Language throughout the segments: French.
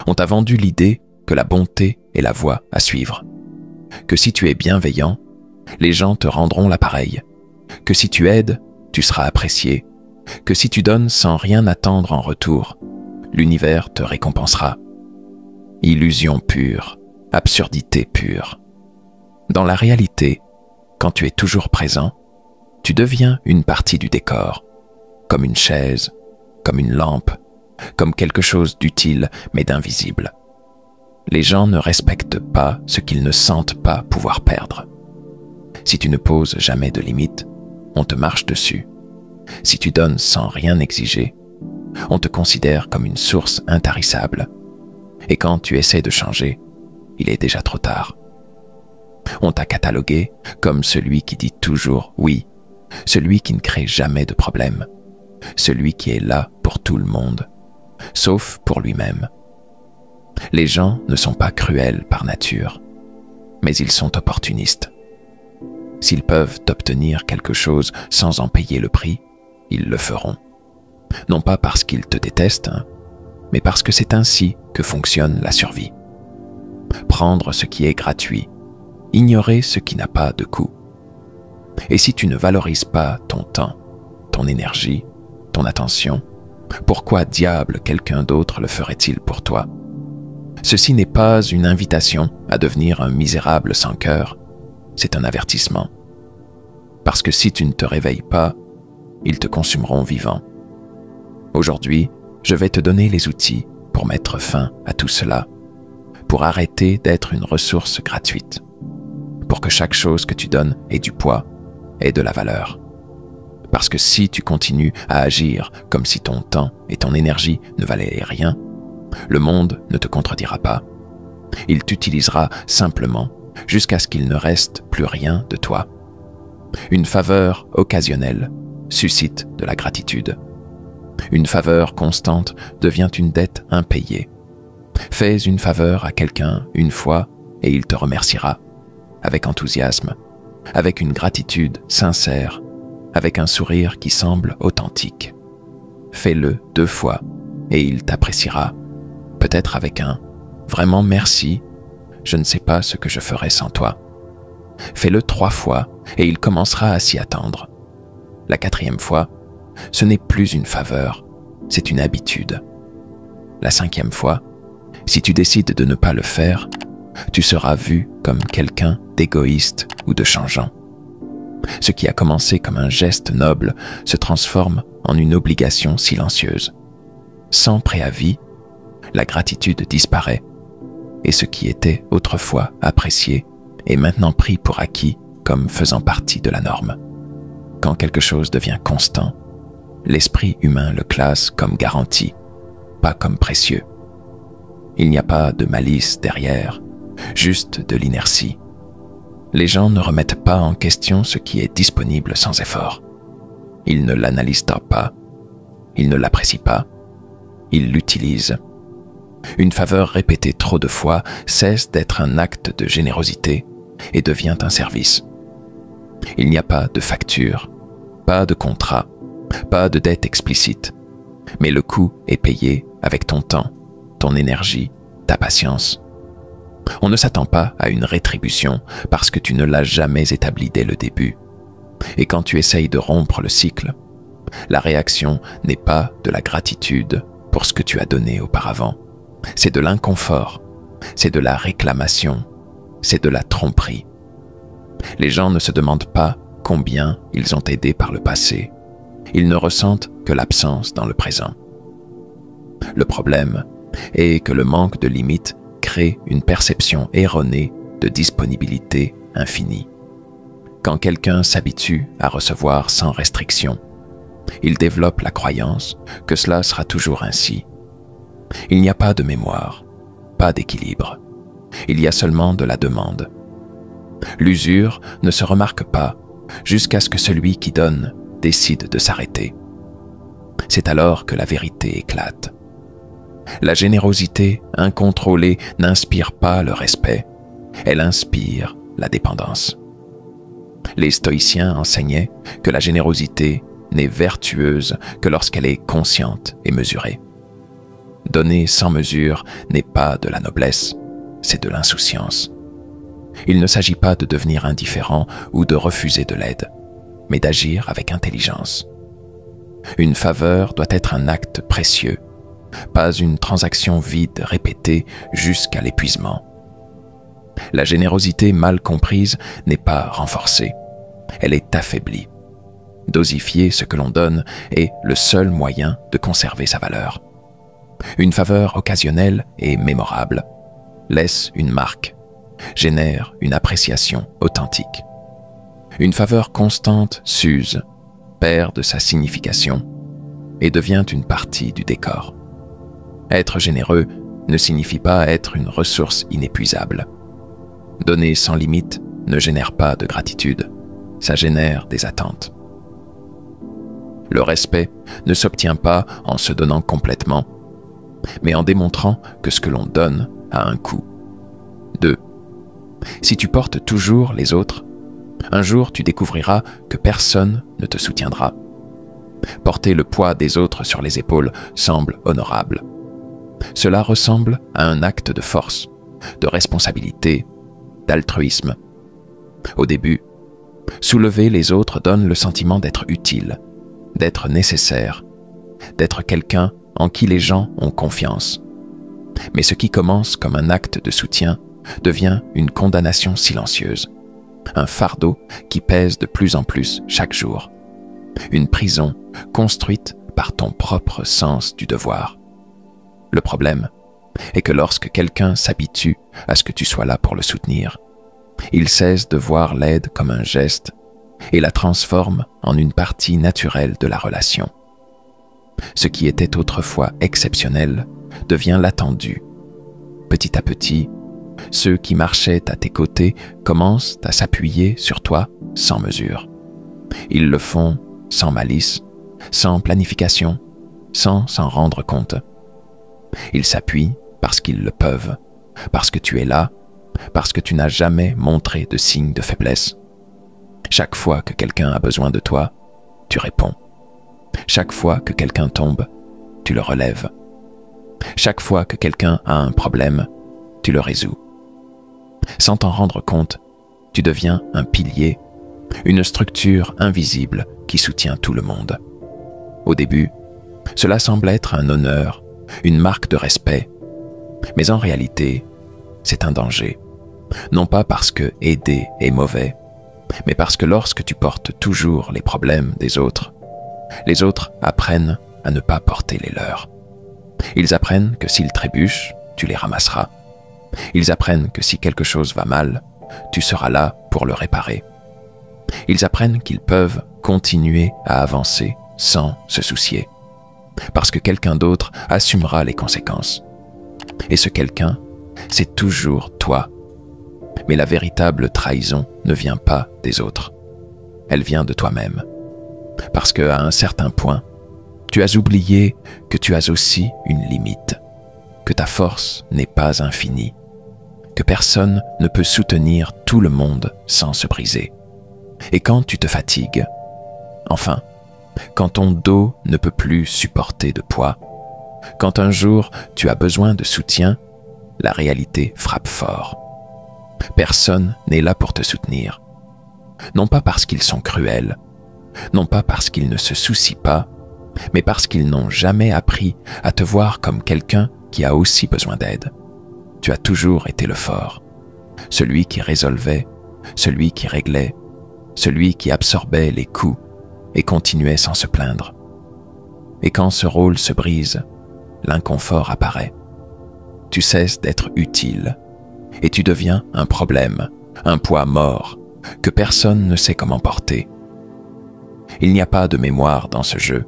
On t'a vendu l'idée que la bonté est la voie à suivre, que si tu es bienveillant, les gens te rendront l'appareil, que si tu aides, tu seras apprécié, que si tu donnes sans rien attendre en retour, l'univers te récompensera. Illusion pure, absurdité pure. Dans la réalité, quand tu es toujours présent, tu deviens une partie du décor, comme une chaise, comme une lampe, comme quelque chose d'utile mais d'invisible. Les gens ne respectent pas ce qu'ils ne sentent pas pouvoir perdre. Si tu ne poses jamais de limites, on te marche dessus. Si tu donnes sans rien exiger, on te considère comme une source intarissable. Et quand tu essaies de changer, il est déjà trop tard. On t'a catalogué comme celui qui dit toujours oui, celui qui ne crée jamais de problème, celui qui est là pour tout le monde, sauf pour lui-même. Les gens ne sont pas cruels par nature, mais ils sont opportunistes. S'ils peuvent obtenir quelque chose sans en payer le prix, ils le feront. Non pas parce qu'ils te détestent, mais parce que c'est ainsi que fonctionne la survie. Prendre ce qui est gratuit, ignorer ce qui n'a pas de coût. Et si tu ne valorises pas ton temps, ton énergie, ton attention, pourquoi diable quelqu'un d'autre le ferait-il pour toi? Ceci n'est pas une invitation à devenir un misérable sans cœur, c'est un avertissement. Parce que si tu ne te réveilles pas, ils te consumeront vivant. Aujourd'hui, je vais te donner les outils pour mettre fin à tout cela, pour arrêter d'être une ressource gratuite, pour que chaque chose que tu donnes ait du poids, ait de la valeur. Parce que si tu continues à agir comme si ton temps et ton énergie ne valaient rien, le monde ne te contredira pas. Il t'utilisera simplement jusqu'à ce qu'il ne reste plus rien de toi. Une faveur occasionnelle suscite de la gratitude. Une faveur constante devient une dette impayée. Fais une faveur à quelqu'un une fois et il te remerciera, avec enthousiasme, avec une gratitude sincère, avec un sourire qui semble authentique. Fais-le 2 fois et il t'appréciera, peut-être avec un « vraiment merci, je ne sais pas ce que je ferais sans toi ». Fais-le 3 fois et il commencera à s'y attendre. La 4e fois, ce n'est plus une faveur, c'est une habitude. La 5e fois, si tu décides de ne pas le faire, tu seras vu comme quelqu'un d'égoïste ou de changeant. Ce qui a commencé comme un geste noble se transforme en une obligation silencieuse. Sans préavis, la gratitude disparaît et ce qui était autrefois apprécié est maintenant pris pour acquis comme faisant partie de la norme. Quand quelque chose devient constant, l'esprit humain le classe comme garanti, pas comme précieux. Il n'y a pas de malice derrière, juste de l'inertie. Les gens ne remettent pas en question ce qui est disponible sans effort. Ils ne l'analysent pas, ils ne l'apprécient pas, ils l'utilisent. Une faveur répétée trop de fois cesse d'être un acte de générosité et devient un service. Il n'y a pas de facture, pas de contrat, pas de dette explicite, mais le coût est payé avec ton temps, ton énergie, ta patience. On ne s'attend pas à une rétribution parce que tu ne l'as jamais établie dès le début. Et quand tu essayes de rompre le cycle, la réaction n'est pas de la gratitude pour ce que tu as donné auparavant. C'est de l'inconfort, c'est de la réclamation, c'est de la tromperie. Les gens ne se demandent pas combien ils ont aidé par le passé. Ils ne ressentent que l'absence dans le présent. Le problème est que le manque de limites crée une perception erronée de disponibilité infinie. Quand quelqu'un s'habitue à recevoir sans restriction, il développe la croyance que cela sera toujours ainsi. Il n'y a pas de mémoire, pas d'équilibre. Il y a seulement de la demande. L'usure ne se remarque pas jusqu'à ce que celui qui donne décide de s'arrêter. C'est alors que la vérité éclate. La générosité incontrôlée n'inspire pas le respect, elle inspire la dépendance. Les stoïciens enseignaient que la générosité n'est vertueuse que lorsqu'elle est consciente et mesurée. Donner sans mesure n'est pas de la noblesse, c'est de l'insouciance. Il ne s'agit pas de devenir indifférent ou de refuser de l'aide, mais d'agir avec intelligence. Une faveur doit être un acte précieux, pas une transaction vide répétée jusqu'à l'épuisement. La générosité mal comprise n'est pas renforcée, elle est affaiblie. Dosifier ce que l'on donne est le seul moyen de conserver sa valeur. Une faveur occasionnelle et mémorable laisse une marque, génère une appréciation authentique. Une faveur constante s'use, perd de sa signification et devient une partie du décor. Être généreux ne signifie pas être une ressource inépuisable. Donner sans limite ne génère pas de gratitude, ça génère des attentes. Le respect ne s'obtient pas en se donnant complètement, mais en démontrant que ce que l'on donne a un coût. 2. Si tu portes toujours les autres, un jour tu découvriras que personne ne te soutiendra. Porter le poids des autres sur les épaules semble honorable. Cela ressemble à un acte de force, de responsabilité, d'altruisme. Au début, soulever les autres donne le sentiment d'être utile, d'être nécessaire, d'être quelqu'un en qui les gens ont confiance. Mais ce qui commence comme un acte de soutien devient une condamnation silencieuse, un fardeau qui pèse de plus en plus chaque jour, une prison construite par ton propre sens du devoir. Le problème est que lorsque quelqu'un s'habitue à ce que tu sois là pour le soutenir, il cesse de voir l'aide comme un geste et la transforme en une partie naturelle de la relation. Ce qui était autrefois exceptionnel devient l'attendu. Petit à petit, ceux qui marchaient à tes côtés commencent à s'appuyer sur toi sans mesure. Ils le font sans malice, sans planification, sans s'en rendre compte. Ils s'appuient parce qu'ils le peuvent, parce que tu es là, parce que tu n'as jamais montré de signe de faiblesse. Chaque fois que quelqu'un a besoin de toi, tu réponds. Chaque fois que quelqu'un tombe, tu le relèves. Chaque fois que quelqu'un a un problème, tu le résous. Sans t'en rendre compte, tu deviens un pilier, une structure invisible qui soutient tout le monde. Au début, cela semble être un honneur, une marque de respect. Mais en réalité, c'est un danger. Non pas parce que aider est mauvais, mais parce que lorsque tu portes toujours les problèmes des autres, les autres apprennent à ne pas porter les leurs. Ils apprennent que s'ils trébuchent, tu les ramasseras. Ils apprennent que si quelque chose va mal, tu seras là pour le réparer. Ils apprennent qu'ils peuvent continuer à avancer sans se soucier, parce que quelqu'un d'autre assumera les conséquences. Et ce quelqu'un, c'est toujours toi. Mais la véritable trahison ne vient pas des autres. Elle vient de toi-même. Parce qu'à un certain point, tu as oublié que tu as aussi une limite, que ta force n'est pas infinie, que personne ne peut soutenir tout le monde sans se briser. Et quand tu te fatigues, enfin, quand ton dos ne peut plus supporter de poids, quand un jour tu as besoin de soutien, la réalité frappe fort. Personne n'est là pour te soutenir. Non pas parce qu'ils sont cruels, non pas parce qu'ils ne se soucient pas, mais parce qu'ils n'ont jamais appris à te voir comme quelqu'un qui a aussi besoin d'aide. Tu as toujours été le fort, celui qui résolvait, celui qui réglait, celui qui absorbait les coups et continuait sans se plaindre. Et quand ce rôle se brise, l'inconfort apparaît. Tu cesses d'être utile et tu deviens un problème, un poids mort que personne ne sait comment porter. Il n'y a pas de mémoire dans ce jeu.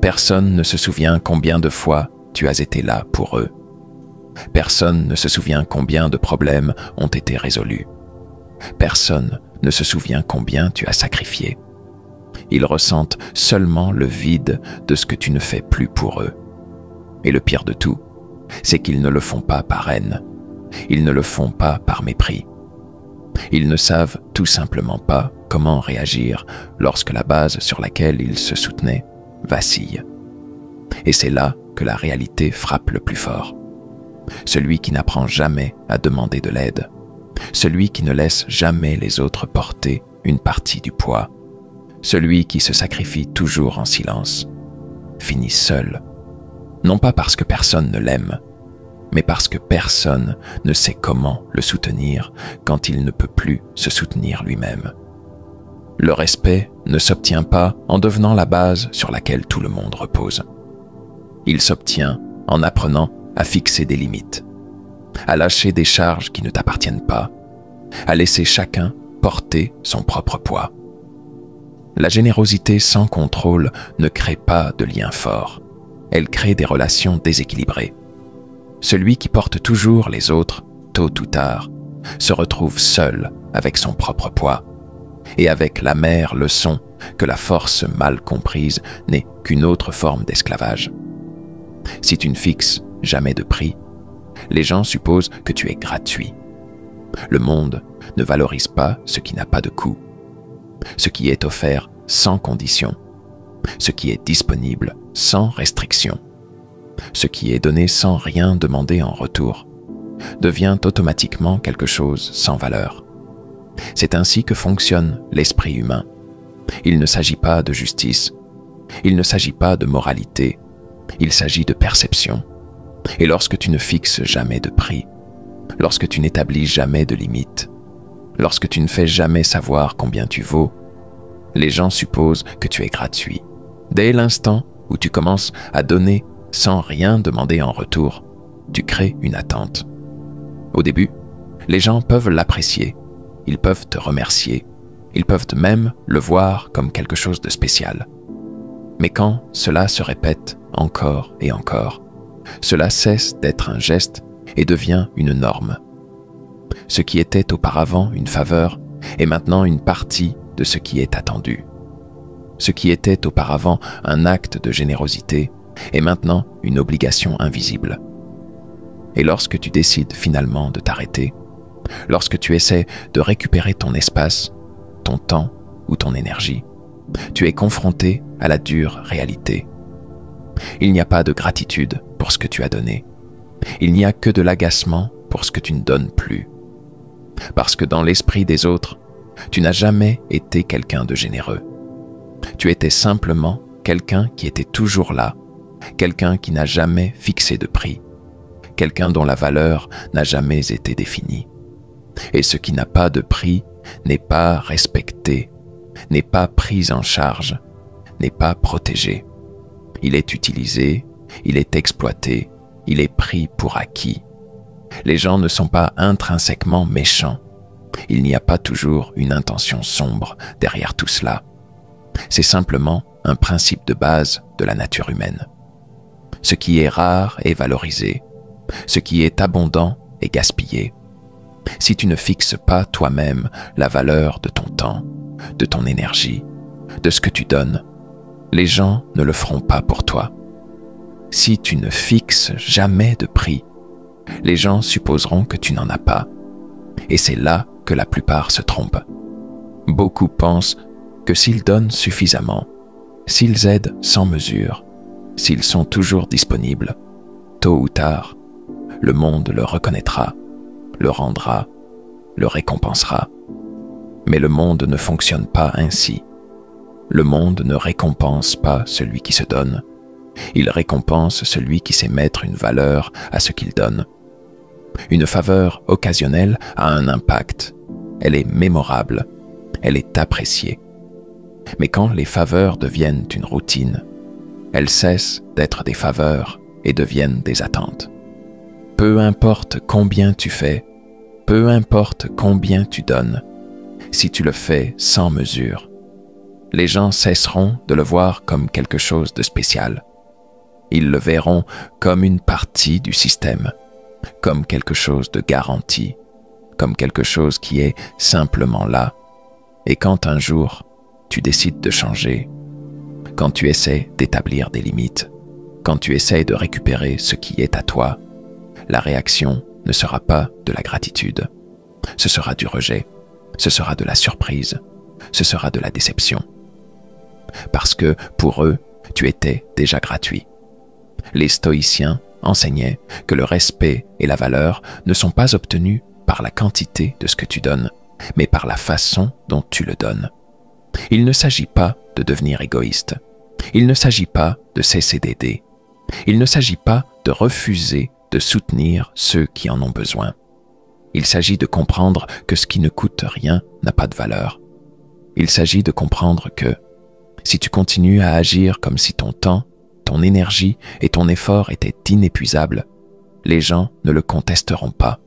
Personne ne se souvient combien de fois tu as été là pour eux. Personne ne se souvient combien de problèmes ont été résolus. Personne ne se souvient combien tu as sacrifié. Ils ressentent seulement le vide de ce que tu ne fais plus pour eux. Et le pire de tout, c'est qu'ils ne le font pas par haine. Ils ne le font pas par mépris. Ils ne savent tout simplement pas comment réagir lorsque la base sur laquelle ils se soutenaient vacille. Et c'est là que la réalité frappe le plus fort. Celui qui n'apprend jamais à demander de l'aide, celui qui ne laisse jamais les autres porter une partie du poids, celui qui se sacrifie toujours en silence, finit seul, non pas parce que personne ne l'aime, mais parce que personne ne sait comment le soutenir quand il ne peut plus se soutenir lui-même. Le respect ne s'obtient pas en devenant la base sur laquelle tout le monde repose. Il s'obtient en apprenant à fixer des limites, à lâcher des charges qui ne t'appartiennent pas, à laisser chacun porter son propre poids. La générosité sans contrôle ne crée pas de liens forts, elle crée des relations déséquilibrées. Celui qui porte toujours les autres, tôt ou tard, se retrouve seul avec son propre poids et avec l'amère leçon que la force mal comprise n'est qu'une autre forme d'esclavage. Si tu ne fixes jamais de prix, les gens supposent que tu es gratuit. Le monde ne valorise pas ce qui n'a pas de coût, ce qui est offert sans condition, ce qui est disponible sans restriction, ce qui est donné sans rien demander en retour, devient automatiquement quelque chose sans valeur. C'est ainsi que fonctionne l'esprit humain. Il ne s'agit pas de justice, il ne s'agit pas de moralité, il s'agit de perception. Et lorsque tu ne fixes jamais de prix, lorsque tu n'établis jamais de limites, lorsque tu ne fais jamais savoir combien tu vaux, les gens supposent que tu es gratuit. Dès l'instant où tu commences à donner sans rien demander en retour, tu crées une attente. Au début, les gens peuvent l'apprécier, ils peuvent te remercier, ils peuvent même le voir comme quelque chose de spécial. Mais quand cela se répète encore et encore, cela cesse d'être un geste et devient une norme. Ce qui était auparavant une faveur est maintenant une partie de ce qui est attendu. Ce qui était auparavant un acte de générosité est maintenant une obligation invisible. Et lorsque tu décides finalement de t'arrêter, lorsque tu essaies de récupérer ton espace, ton temps ou ton énergie, tu es confronté à la dure réalité. Il n'y a pas de gratitude pour ce que tu as donné. Il n'y a que de l'agacement pour ce que tu ne donnes plus. Parce que dans l'esprit des autres, tu n'as jamais été quelqu'un de généreux. Tu étais simplement quelqu'un qui était toujours là, quelqu'un qui n'a jamais fixé de prix, quelqu'un dont la valeur n'a jamais été définie. Et ce qui n'a pas de prix n'est pas respecté, n'est pas pris en charge, n'est pas protégé. Il est utilisé, il est exploité, il est pris pour acquis. Les gens ne sont pas intrinsèquement méchants. Il n'y a pas toujours une intention sombre derrière tout cela. C'est simplement un principe de base de la nature humaine. Ce qui est rare est valorisé, ce qui est abondant est gaspillé. Si tu ne fixes pas toi-même la valeur de ton temps, de ton énergie, de ce que tu donnes, les gens ne le feront pas pour toi. Si tu ne fixes jamais de prix, les gens supposeront que tu n'en as pas. Et c'est là que la plupart se trompent. Beaucoup pensent que s'ils donnent suffisamment, s'ils aident sans mesure, s'ils sont toujours disponibles, tôt ou tard, le monde le reconnaîtra, le rendra, le récompensera. Mais le monde ne fonctionne pas ainsi. Le monde ne récompense pas celui qui se donne. Il récompense celui qui sait mettre une valeur à ce qu'il donne. Une faveur occasionnelle a un impact. Elle est mémorable. Elle est appréciée. Mais quand les faveurs deviennent une routine, elles cessent d'être des faveurs et deviennent des attentes. Peu importe combien tu fais, peu importe combien tu donnes, si tu le fais sans mesure, les gens cesseront de le voir comme quelque chose de spécial. Ils le verront comme une partie du système, comme quelque chose de garanti, comme quelque chose qui est simplement là. Et quand un jour, tu décides de changer, quand tu essaies d'établir des limites, quand tu essaies de récupérer ce qui est à toi, la réaction ne sera pas de la gratitude. Ce sera du rejet, ce sera de la surprise, ce sera de la déception. Parce que, pour eux, tu étais déjà gratuit. Les stoïciens enseignaient que le respect et la valeur ne sont pas obtenus par la quantité de ce que tu donnes, mais par la façon dont tu le donnes. Il ne s'agit pas de devenir égoïste. Il ne s'agit pas de cesser d'aider. Il ne s'agit pas de refuser de soutenir ceux qui en ont besoin. Il s'agit de comprendre que ce qui ne coûte rien n'a pas de valeur. Il s'agit de comprendre que si tu continues à agir comme si ton temps, ton énergie et ton effort étaient inépuisables, les gens ne le contesteront pas.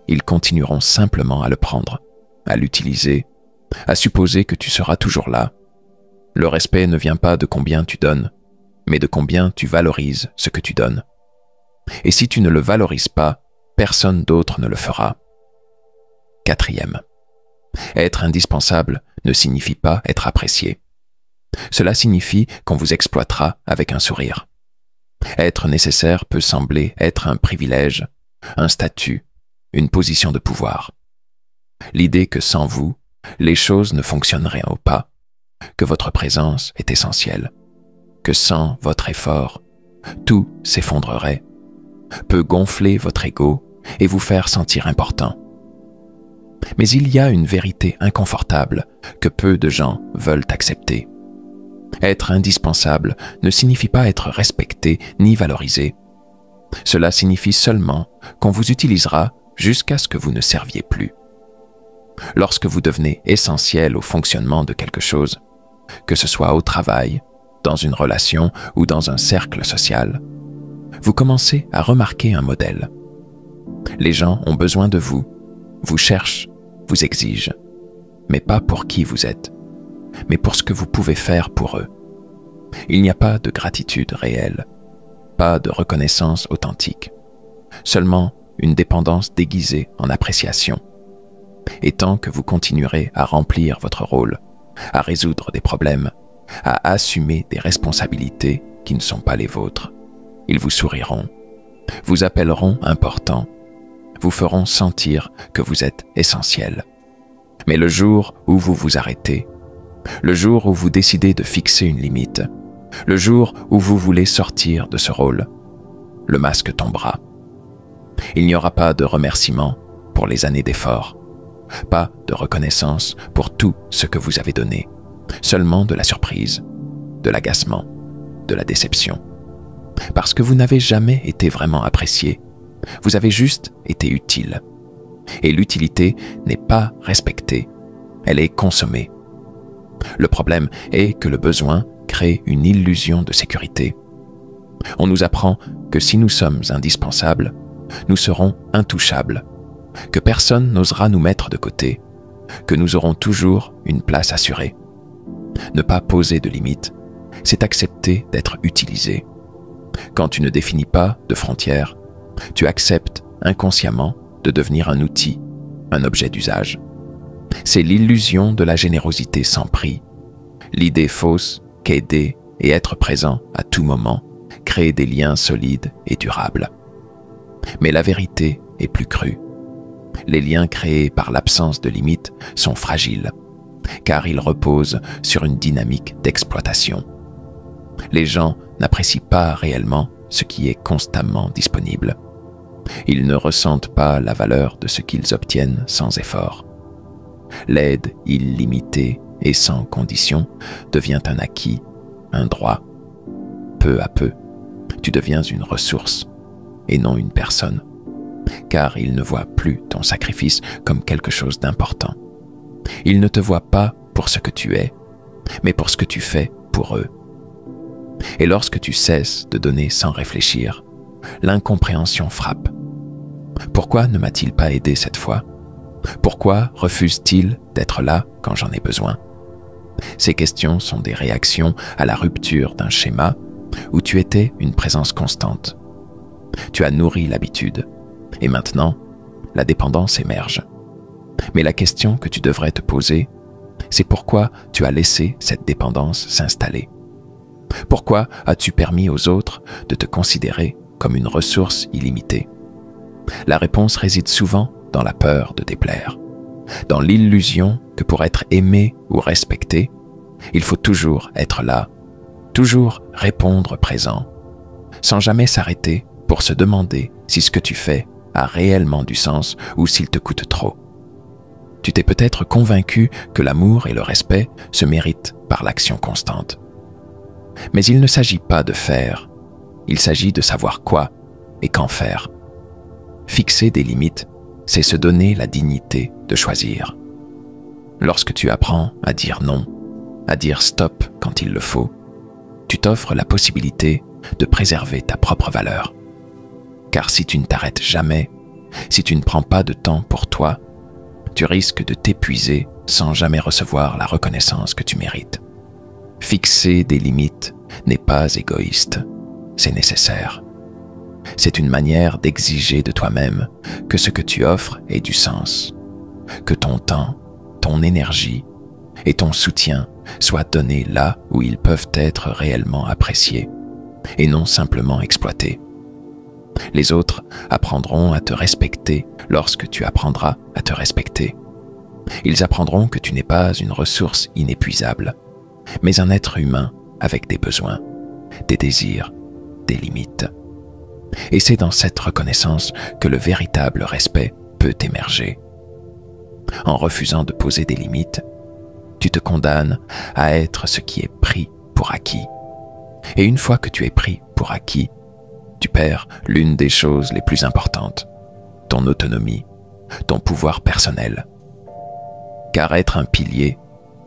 Ils continueront simplement à le prendre, à l'utiliser, à supposer que tu seras toujours là. Le respect ne vient pas de combien tu donnes, mais de combien tu valorises ce que tu donnes. Et si tu ne le valorises pas, personne d'autre ne le fera. 4e. Être indispensable ne signifie pas être apprécié. Cela signifie qu'on vous exploitera avec un sourire. Être nécessaire peut sembler être un privilège, un statut, une position de pouvoir. L'idée que sans vous, les choses ne fonctionneraient pas, que votre présence est essentielle, que sans votre effort, tout s'effondrerait, peut gonfler votre ego et vous faire sentir important. Mais il y a une vérité inconfortable que peu de gens veulent accepter. Être indispensable ne signifie pas être respecté ni valorisé. Cela signifie seulement qu'on vous utilisera jusqu'à ce que vous ne serviez plus. Lorsque vous devenez essentiel au fonctionnement de quelque chose, que ce soit au travail, dans une relation ou dans un cercle social, vous commencez à remarquer un modèle. Les gens ont besoin de vous, vous cherchent, vous exigent, mais pas pour qui vous êtes, mais pour ce que vous pouvez faire pour eux. Il n'y a pas de gratitude réelle, pas de reconnaissance authentique, seulement une dépendance déguisée en appréciation. Et tant que vous continuerez à remplir votre rôle, à résoudre des problèmes, à assumer des responsabilités qui ne sont pas les vôtres, ils vous souriront, vous appelleront important, vous feront sentir que vous êtes essentiel. Mais le jour où vous vous arrêtez, le jour où vous décidez de fixer une limite, le jour où vous voulez sortir de ce rôle, le masque tombera. Il n'y aura pas de remerciement pour les années d'efforts, pas de reconnaissance pour tout ce que vous avez donné, seulement de la surprise, de l'agacement, de la déception. Parce que vous n'avez jamais été vraiment apprécié, vous avez juste été utile. Et l'utilité n'est pas respectée, elle est consommée. Le problème est que le besoin crée une illusion de sécurité. On nous apprend que si nous sommes indispensables, nous serons intouchables, que personne n'osera nous mettre de côté, que nous aurons toujours une place assurée. Ne pas poser de limites, c'est accepter d'être utilisé. Quand tu ne définis pas de frontières, tu acceptes inconsciemment de devenir un outil, un objet d'usage. C'est l'illusion de la générosité sans prix, l'idée fausse qu'aider et être présent à tout moment crée des liens solides et durables. Mais la vérité est plus crue. Les liens créés par l'absence de limites sont fragiles, car ils reposent sur une dynamique d'exploitation. Les gens n'apprécient pas réellement ce qui est constamment disponible. Ils ne ressentent pas la valeur de ce qu'ils obtiennent sans effort. L'aide illimitée et sans condition devient un acquis, un droit. Peu à peu, tu deviens une ressource et non une personne, car ils ne voient plus ton sacrifice comme quelque chose d'important. Ils ne te voient pas pour ce que tu es, mais pour ce que tu fais pour eux. Et lorsque tu cesses de donner sans réfléchir, l'incompréhension frappe. Pourquoi ne m'a-t-il pas aidé cette fois? Pourquoi refuse-t-il d'être là quand j'en ai besoin? Ces questions sont des réactions à la rupture d'un schéma où tu étais une présence constante. Tu as nourri l'habitude, et maintenant, la dépendance émerge. Mais la question que tu devrais te poser, c'est pourquoi tu as laissé cette dépendance s'installer? Pourquoi as-tu permis aux autres de te considérer comme une ressource illimitée? La réponse réside souvent dans la peur de déplaire, dans l'illusion que pour être aimé ou respecté, il faut toujours être là, toujours répondre présent, sans jamais s'arrêter pour se demander si ce que tu fais a réellement du sens ou s'il te coûte trop. Tu t'es peut-être convaincu que l'amour et le respect se méritent par l'action constante. Mais il ne s'agit pas de faire, il s'agit de savoir quoi et quand faire. Fixer des limites, c'est se donner la dignité de choisir. Lorsque tu apprends à dire non, à dire stop quand il le faut, tu t'offres la possibilité de préserver ta propre valeur. Car si tu ne t'arrêtes jamais, si tu ne prends pas de temps pour toi, tu risques de t'épuiser sans jamais recevoir la reconnaissance que tu mérites. Fixer des limites n'est pas égoïste, c'est nécessaire. C'est une manière d'exiger de toi-même que ce que tu offres ait du sens, que ton temps, ton énergie et ton soutien soient donnés là où ils peuvent être réellement appréciés et non simplement exploités. Les autres apprendront à te respecter lorsque tu apprendras à te respecter. Ils apprendront que tu n'es pas une ressource inépuisable, mais un être humain avec des besoins, des désirs, des limites. Et c'est dans cette reconnaissance que le véritable respect peut émerger. En refusant de poser des limites, tu te condamnes à être ce qui est pris pour acquis. Et une fois que tu es pris pour acquis, tu perds l'une des choses les plus importantes, ton autonomie, ton pouvoir personnel. Car être un pilier,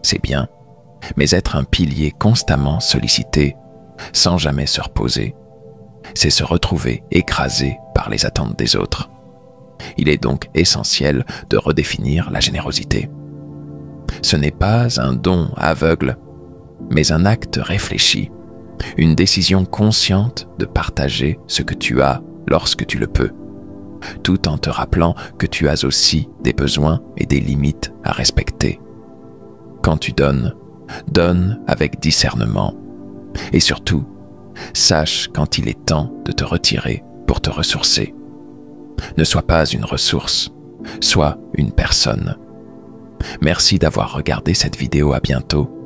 c'est bien, mais être un pilier constamment sollicité, sans jamais se reposer, c'est se retrouver écrasé par les attentes des autres. Il est donc essentiel de redéfinir la générosité. Ce n'est pas un don aveugle, mais un acte réfléchi, une décision consciente de partager ce que tu as lorsque tu le peux, tout en te rappelant que tu as aussi des besoins et des limites à respecter. Quand tu donnes, donne avec discernement. Et surtout, sache quand il est temps de te retirer pour te ressourcer. Ne sois pas une ressource, sois une personne. Merci d'avoir regardé cette vidéo, à bientôt